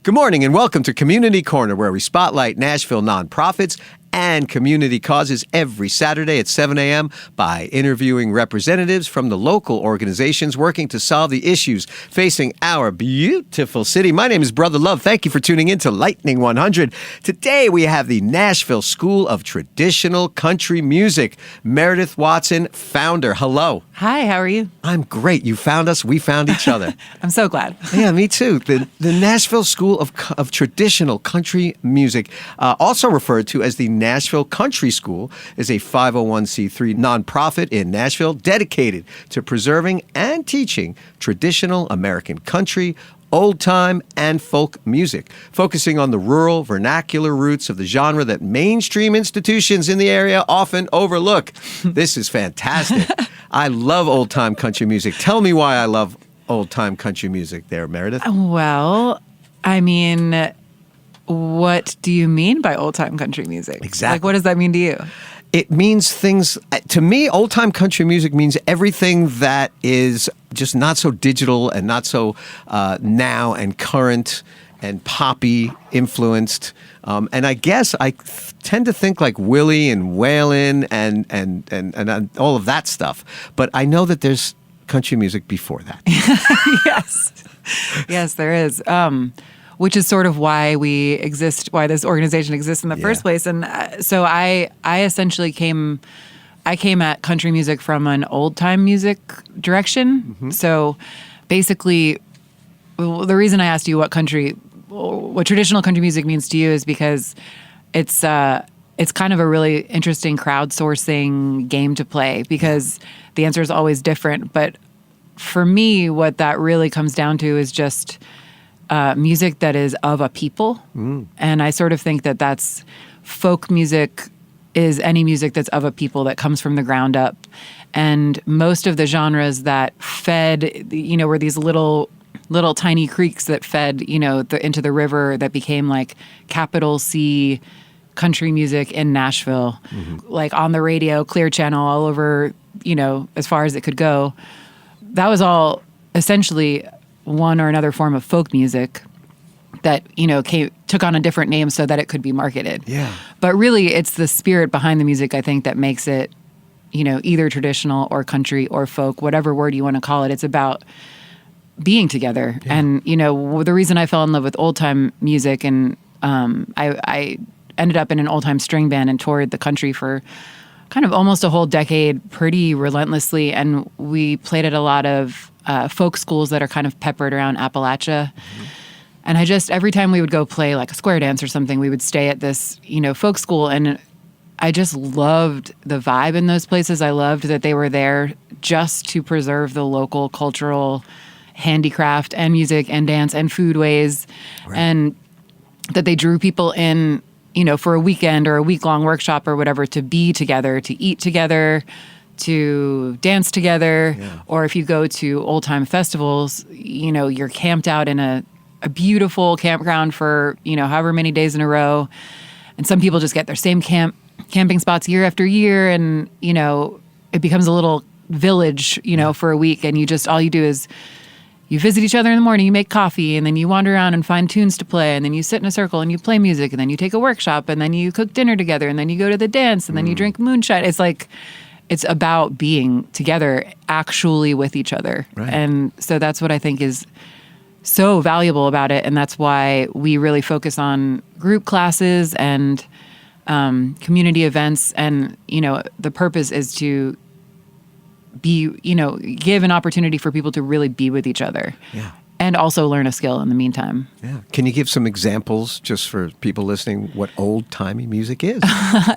Good morning and welcome to Community Corner, where we spotlight Nashville nonprofits and community causes every Saturday at 7 a.m. by interviewing representatives from the local organizations working to solve the issues facing our beautiful city. My name is Brother Love. Thank you for tuning in to Lightning 100. Today we have the Nashville School of Traditional Country Music. Meredith Watson, founder. Hello. Hi, how are you? I'm great. You found us. We found each other. I'm so glad. Yeah, me too. The Nashville School of Traditional Country Music, also referred to as the Nashville Country School, is a 501c3 nonprofit in Nashville dedicated to preserving and teaching traditional American country, old-time, and folk music, focusing on the rural, vernacular roots of the genre that mainstream institutions in the area often overlook. This is fantastic. I love old-time country music. Tell me why I love old-time country music there, Meredith. Well, I mean, what do you mean by old-time country music? Exactly. Like, what does that mean to you? It means things, to me, old-time country music means everything that is just not so digital and not so now and current and poppy influenced. And I guess I tend to think like Willie and Waylon and all of that stuff. But I know that there's country music before that. Yes, there is. Which is sort of why we exist, why this organization exists in the first place. And so I essentially came at country music from an old time music direction. Mm-hmm. So basically, the reason I asked you what traditional country music means to you is because it's kind of a really interesting crowdsourcing game to play, because the answer is always different. But for me, what that really comes down to is just music that is of a people. And I sort of think that that's folk music is any music that's of a people, that comes from the ground up. And most of the genres that fed, were these little tiny creeks that fed, into the river that became like capital C country music in Nashville, like on the radio, Clear Channel, all over, as far as it could go. That was all essentially one or another form of folk music that, took on a different name so that it could be marketed. Yeah. But really, it's the spirit behind the music, I think, that makes it, either traditional or country or folk, whatever word you want to call it. It's about being together. Yeah. And, the reason I fell in love with old-time music, and I ended up in an old-time string band and toured the country for kind of almost a whole decade pretty relentlessly. And we played at a lot of folk schools that are kind of peppered around Appalachia. Mm-hmm. And every time we would go play like a square dance or something, we would stay at this, folk school. And I just loved the vibe in those places. I loved that they were there just to preserve the local cultural handicraft and music and dance and foodways. Right. And that they drew people in, for a weekend or a week-long workshop or whatever, to be together, to eat together, to dance together. Yeah. Or if you go to old-time festivals, you're camped out in a beautiful campground for, however many days in a row. And some people just get their same camping spots year after year. And, it becomes a little village, for a week. And all you do is you visit each other in the morning, you make coffee, and then you wander around and find tunes to play. And then you sit in a circle and you play music. And then you take a workshop, and then you cook dinner together. And then you go to the dance, and then you drink moonshine. It's like, it's about being together actually with each other. Right. And so that's what I think is so valuable about it. And that's why we really focus on group classes and community events. And, the purpose is to be, give an opportunity for people to really be with each other. Yeah. And also learn a skill in the meantime. Yeah. Can you give some examples, just for people listening, what old-timey music is?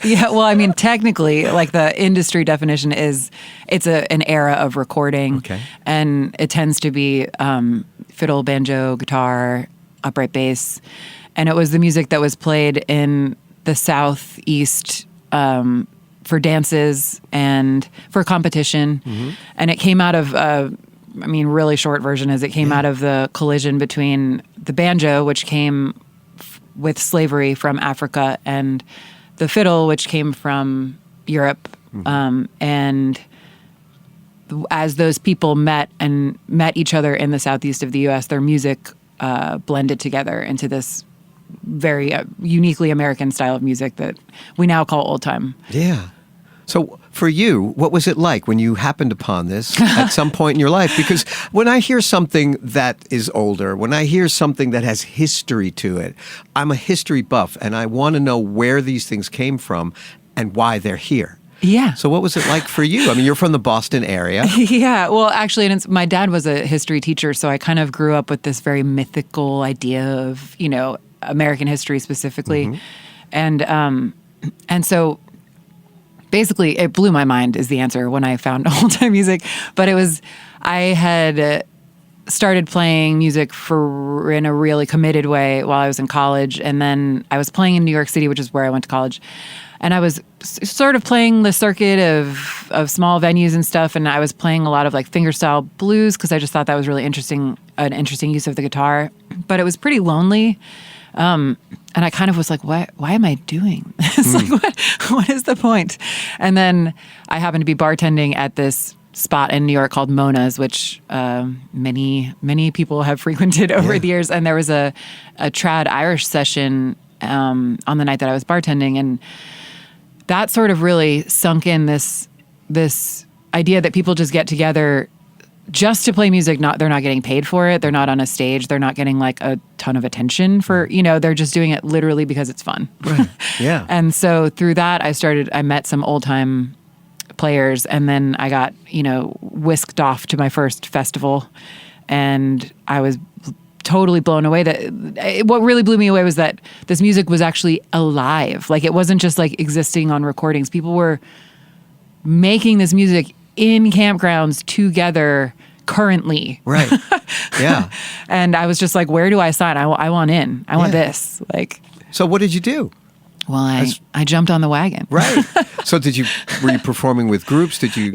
Yeah, well, I mean, technically, like the industry definition is, it's an era of recording. Okay. And it tends to be fiddle, banjo, guitar, upright bass. And it was the music that was played in the Southeast for dances and for competition. Mm-hmm. And it came out of... really short version is it came out of the collision between the banjo, which came with slavery from Africa, and the fiddle, which came from Europe. Mm-hmm. And as those people met each other in the southeast of the U.S., their music blended together into this very uniquely American style of music that we now call old time. Yeah. So for you, what was it like when you happened upon this at some point in your life? Because when I hear something that is older, when I hear something that has history to it, I'm a history buff and I want to know where these things came from and why they're here. Yeah. So what was it like for you? I mean, you're from the Boston area. Yeah. Well, actually, and my dad was a history teacher, so I kind of grew up with this very mythical idea of, American history specifically. And so basically it blew my mind is the answer when I found old time music. But I had started playing music in a really committed way while I was in college. And then I was playing in New York City, which is where I went to college. And I was sort of playing the circuit of small venues and stuff. And I was playing a lot of like fingerstyle blues because I just thought that was really an interesting use of the guitar. But it was pretty lonely. And I kind of was like, why am I doing this? Like, what is the point? And then I happened to be bartending at this spot in New York called Mona's, which many people have frequented over the years. And there was a trad Irish session on the night that I was bartending. And that sort of really sunk in this idea that people just get together just to play music. They're not getting paid for it. They're not on a stage. They're not getting like a ton of attention for, they're just doing it literally because it's fun. Right. Yeah. And so through that, I met some old time players, and then I got, whisked off to my first festival, and I was totally blown away. What really blew me away was that this music was actually alive. Like, it wasn't just like existing on recordings. People were making this music in campgrounds together currently. Right. Yeah. And I was just like, where do I sign? I want in. I want this. Like, so what did you do? Well, I jumped on the wagon. Right. So were you performing with groups? Did you,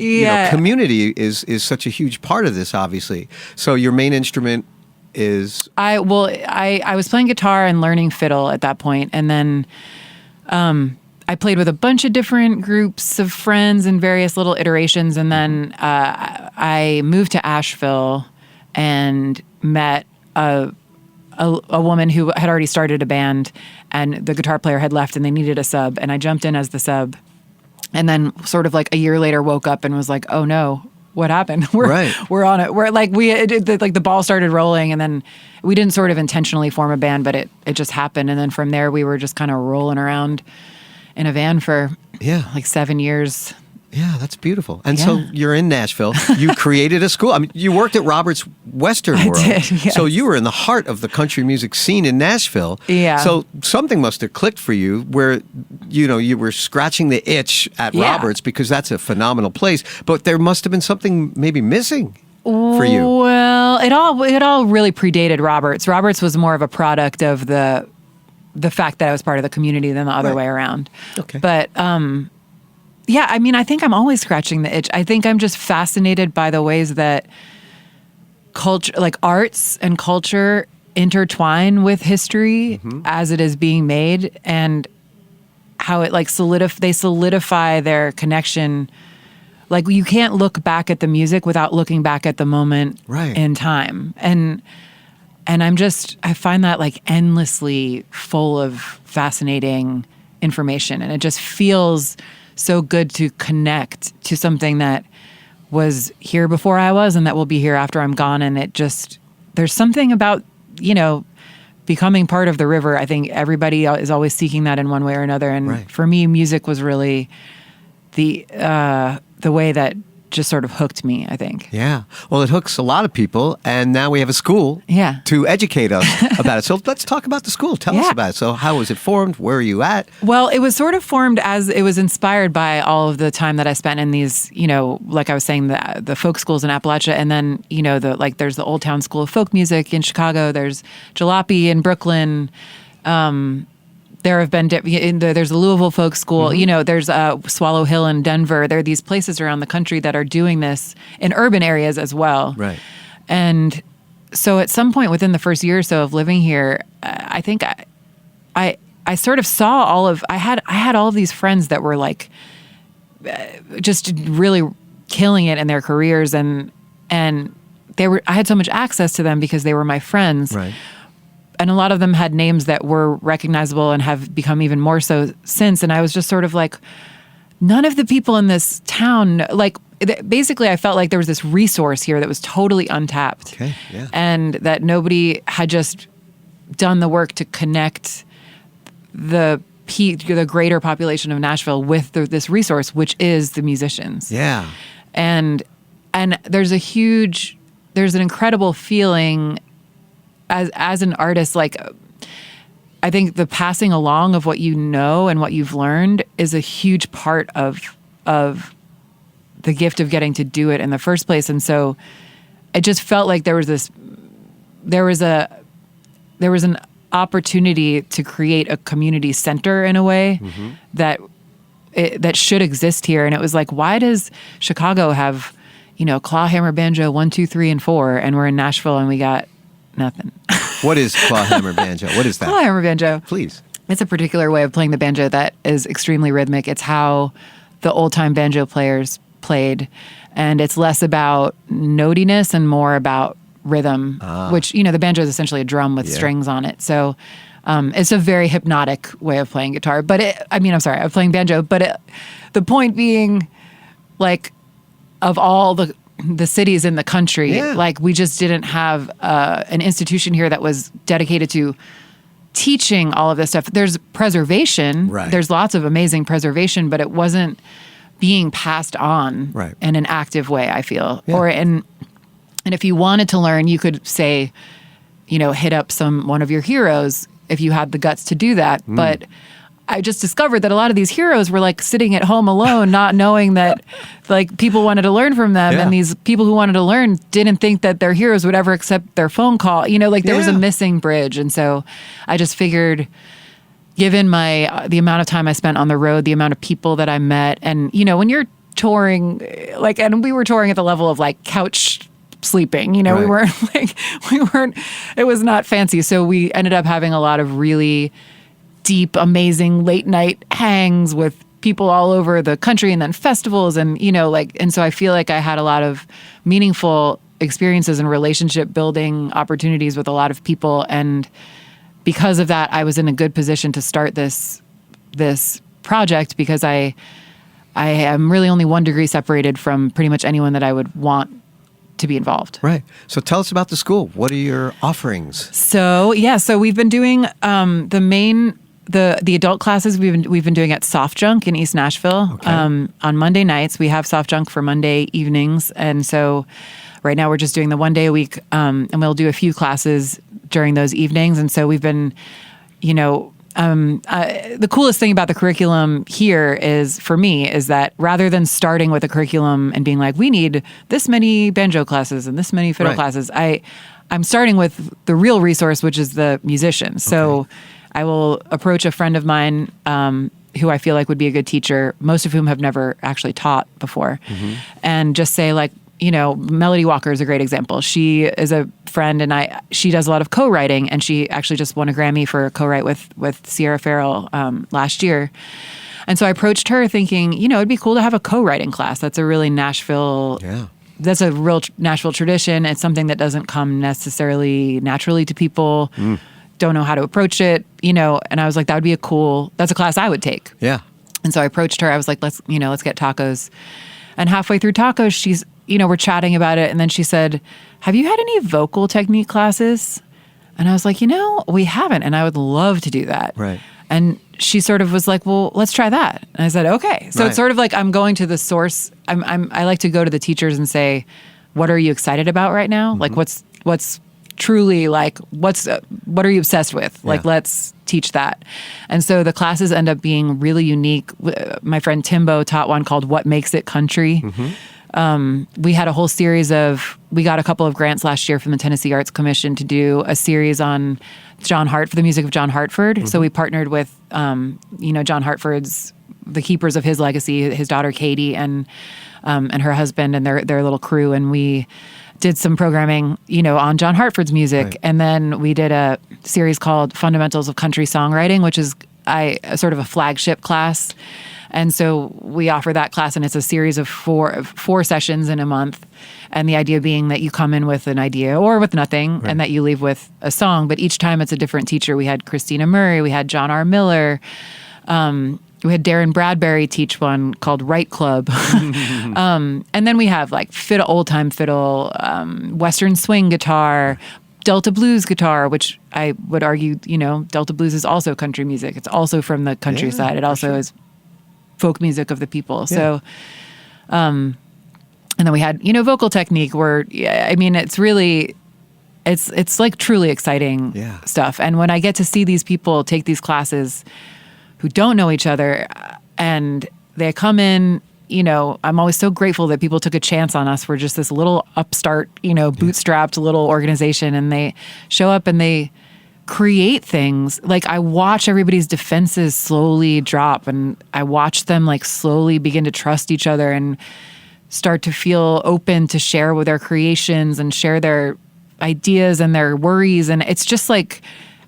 community is such a huge part of this, obviously. So your main instrument is? I was playing guitar and learning fiddle at that point. And then, I played with a bunch of different groups of friends in various little iterations. And then, I moved to Asheville and met a woman who had already started a band, and the guitar player had left and they needed a sub, and I jumped in as the sub. And then sort of like a year later woke up and was like, oh no, what happened? We're on it. We're like, the ball started rolling, and then we didn't sort of intentionally form a band, but it just happened. And then from there we were just kind of rolling around in a van for like 7 years. Yeah, that's beautiful. And so you're in Nashville. You created a school. I mean, you worked at Robert's Western World. I did, yes. So you were in the heart of the country music scene in Nashville. Yeah. So something must have clicked for you where, you were scratching the itch at Robert's, because that's a phenomenal place. But there must have been something maybe missing for you. Well, it all really predated Robert's. Robert's was more of a product of the fact that I was part of the community than the other way around. Okay. But, yeah, I mean, I think I'm always scratching the itch. I think I'm just fascinated by the ways that culture, like arts and culture, intertwine with history as it is being made, and how it like they solidify their connection. Like, you can't look back at the music without looking back at the moment in time. And I find that like endlessly full of fascinating information, and it just feels so good to connect to something that was here before I was and that will be here after I'm gone. And there's something about, becoming part of the river. I think everybody is always seeking that in one way or another. And for me, music was really the way that just sort of hooked me, I think. Yeah. Well, it hooks a lot of people, and now we have a school to educate us about it. So let's talk about the school. Tell us about it. So how was it formed? Where are you at? Well, it was sort of formed as it was inspired by all of the time that I spent in these, like I was saying, the folk schools in Appalachia. And then, there's the Old Town School of Folk Music in Chicago. There's Jalopy in Brooklyn. There have been, there's the Louisville Folk School, there's Swallow Hill in Denver. There are these places around the country that are doing this in urban areas as well. Right. And so at some point within the first year or so of living here, I think I sort of saw I had all of these friends that were like, just really killing it in their careers, and I had so much access to them because they were my friends. Right. And a lot of them had names that were recognizable and have become even more so since. And I was just sort of like, none of the people in this town, like, basically I felt like there was this resource here that was totally untapped. Okay, yeah. And that nobody had just done the work to connect the greater population of Nashville with this resource, which is the musicians. Yeah. And there's an incredible feeling as an artist, like, I think the passing along of what you know and what you've learned is a huge part of the gift of getting to do it in the first place. And so it just felt like there was an opportunity to create a community center in a way that should exist here. And it was like, why does Chicago have, claw, hammer, banjo, 1, 2, 3, and 4, and we're in Nashville and we got nothing? What is claw, hammer, banjo? What is that? Claw, hammer, banjo. Please. It's a particular way of playing the banjo that is extremely rhythmic. It's how the old-time banjo players played, and it's less about notiness and more about rhythm, which, the banjo is essentially a drum with strings on it. So it's a very hypnotic way of playing guitar. But I'm playing banjo. But the point being, like, of all the cities in the country, like, we just didn't have an institution here that was dedicated to teaching all of this stuff. There's preservation. Right. There's lots of amazing preservation, but it wasn't being passed on in an active way, I feel. Yeah. And if you wanted to learn, you could say, hit up one of your heroes if you had the guts to do that. But I just discovered that a lot of these heroes were, like, sitting at home alone, not knowing that, like, people wanted to learn from them. Yeah. And these people who wanted to learn didn't think that their heroes would ever accept their phone call. There was a missing bridge. And so I just figured, given the amount of time I spent on the road, the amount of people that I met, and, when you're touring, like, and we were touring at the level of, like, couch sleeping, we weren't, it was not fancy. So we ended up having a lot of really deep, amazing late night hangs with people all over the country, and then festivals, and, and so I feel like I had a lot of meaningful experiences and relationship building opportunities with a lot of people. And because of that, I was in a good position to start this project, because I am really only 1 degree separated from pretty much anyone that I would want to be involved. Right. So tell us about the school. What are your offerings? So we've been doing the adult classes we've been doing at Soft Junk in East Nashville. Okay. On Monday nights. We have Soft Junk for Monday evenings, and so right now we're just doing the 1 day a week, and we'll do a few classes during those evenings. And so we've been, the coolest thing about the curriculum here is, for me, is that rather than starting with a curriculum and being like, we need this many banjo classes and this many fiddle classes, I'm starting with the real resource, which is the musicians. So I will approach a friend of mine who I feel like would be a good teacher, most of whom have never actually taught before, and just say, like, Melody Walker is a great example. She is a friend, and she does a lot of co-writing, and she actually just won a Grammy for a co-write with Sierra Farrell last year. And so I approached her thinking, it'd be cool to have a co-writing class. That's a really Nashville. Yeah. That's a real Nashville tradition. It's something that doesn't come necessarily naturally to people. Don't know how to approach it, and I was like, that's a class I would take. Yeah. And so I approached her. I was like, let's get tacos. And halfway through tacos, she's, we're chatting about it. And then she said, have you had any vocal technique classes? And I was like, we haven't. And I would love to do that. Right. And she sort of was like, well, let's try that. And I said, okay. So it's sort of like I'm going to the source. I like to go to the teachers and say, what are you excited about right now? Like, what's truly, like, what are you obsessed with? Like, let's teach that. And so the classes end up being really unique. My friend Timbo taught one called What Makes It Country. We had a whole series we got a couple of grants last year from the Tennessee Arts Commission to do a series on for the music of John Hartford. So we partnered with, John Hartford's, the keepers of his legacy, his daughter Katie and her husband and their little crew. And we did some programming, on John Hartford's music. Right. And then we did a series called Fundamentals of Country Songwriting, which is sort of a flagship class. And so we offer that class, and it's a series of four sessions in a month. And the idea being that you come in with an idea or with nothing, and that you leave with a song. But each time it's a different teacher. We had Christina Murray, we had John R. Miller, we had Darren Bradbury teach one called Right Club. And then we have like old time fiddle, Western swing guitar, Delta blues guitar, which I would argue, Delta blues is also country music. It's also from the countryside. It also is folk music of the people. So, and then we had, vocal technique where, it's really, it's like truly exciting stuff. And when I get to see these people take these classes who don't know each other and they come in, I'm always so grateful that people took a chance on us. We're just this little upstart, bootstrapped little organization, and they show up and they create things. Like I watch everybody's defenses slowly drop, and I watch them like slowly begin to trust each other and start to feel open to share with their creations and share their ideas and their worries. And it's just like,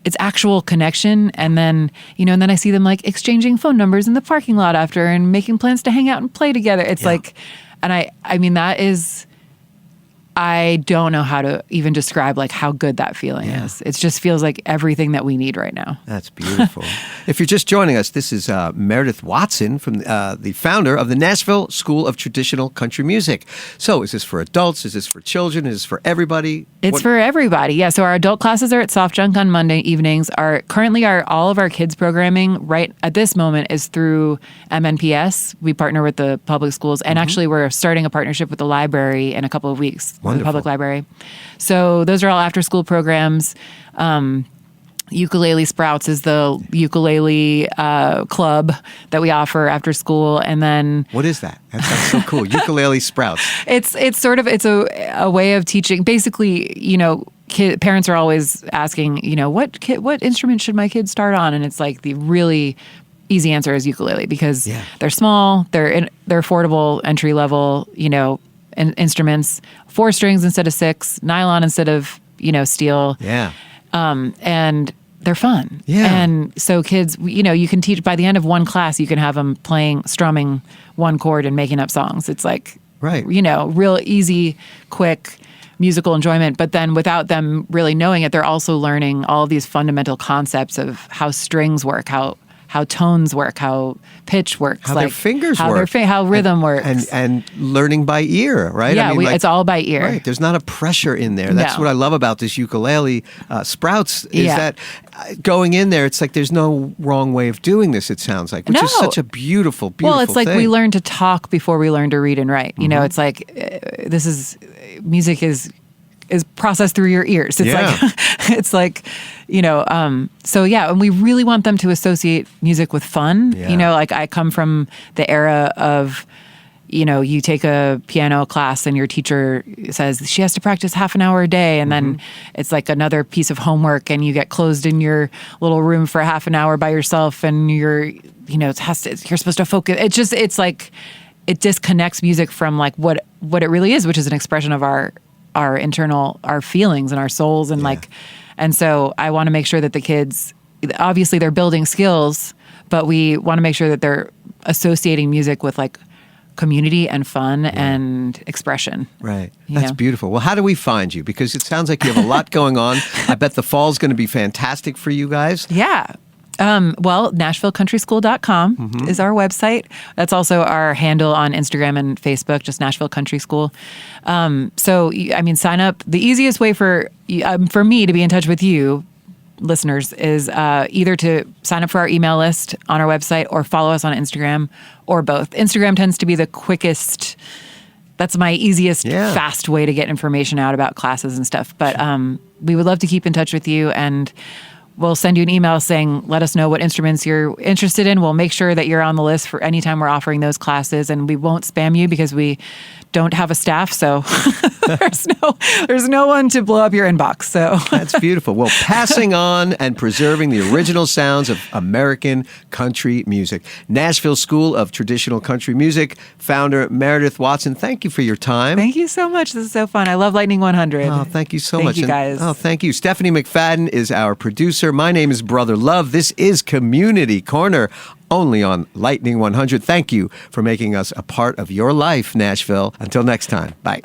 it's actual connection. And then, and then I see them like exchanging phone numbers in the parking lot after and making plans to hang out and play together. It's like, and that is, I don't know how to even describe like how good that feeling is. It just feels like everything that we need right now. That's beautiful. If you're just joining us, this is Meredith Watson, from the founder of the Nashville School of Traditional Country Music. So is this for adults? Is this for children? Is this for everybody? It's for everybody. Yeah. So our adult classes are at Soft Junk on Monday evenings. All of our kids programming right at this moment is through MNPS. We partner with the public schools, and actually we're starting a partnership with the library in a couple of weeks. The public library. So those are all after school programs. Ukulele Sprouts is the ukulele club that we offer after school. And then what is that? That sounds so cool. Ukulele Sprouts. It's a way of teaching. Basically, parents are always asking, what instrument should my kid start on? And it's like the really easy answer is ukulele, because they're small, they're affordable, entry level, instruments, 4 strings instead of 6, nylon instead of, steel. Yeah. And they're fun. Yeah. And so kids, you can teach, by the end of one class, you can have them strumming one chord and making up songs. It's like, real easy, quick musical enjoyment. But then without them really knowing it, they're also learning all of these fundamental concepts of how strings work, how tones work, how pitch works, how their fingers work, how rhythm works, and learning by ear, right? Yeah, it's all by ear. Right. There's not a pressure in there. That's what I love about this ukulele Sprouts is that going in there, it's like there's no wrong way of doing this. It sounds like, which is such a beautiful, beautiful. Well, it's like thing. we learn to talk before we learn to read and write. It's like music is processed through your ears. It's and we really want them to associate music with fun. Yeah. I come from the era of, you take a piano class and your teacher says she has to practice half an hour a day. And then it's like another piece of homework, and you get closed in your little room for half an hour by yourself, and you're supposed to focus. It's like, it disconnects music from like what it really is, which is an expression of our feelings and our souls. And and so I want to make sure that the kids, obviously they're building skills, but we want to make sure that they're associating music with like community and fun and expression. Right. That's beautiful. Well, how do we find you? Because it sounds like you have a lot going on. I bet the fall's going to be fantastic for you guys. Yeah. NashvilleCountrySchool.com is our website. That's also our handle on Instagram and Facebook, just Nashville Country School. Sign up. The easiest way for me to be in touch with you, listeners, is either to sign up for our email list on our website or follow us on Instagram, or both. Instagram tends to be the quickest. That's my easiest, fast way to get information out about classes and stuff. But we would love to keep in touch with you, and we'll send you an email saying, let us know what instruments you're interested in. We'll make sure that you're on the list for any time we're offering those classes, and we won't spam you because we don't have a staff. So there's no one to blow up your inbox. So that's beautiful. Well, passing on and preserving the original sounds of American country music. Nashville School of Traditional Country Music founder Meredith Watson, thank you for your time. Thank you so much. This is so fun. I love Lightning 100. Oh, thank you so much. Thank you, guys. Thank you. Stephanie McFadden is our producer. producer. My name is Brother Love. This is Community Corner, only on Lightning 100. Thank you for making us a part of your life, Nashville. Until next time, bye.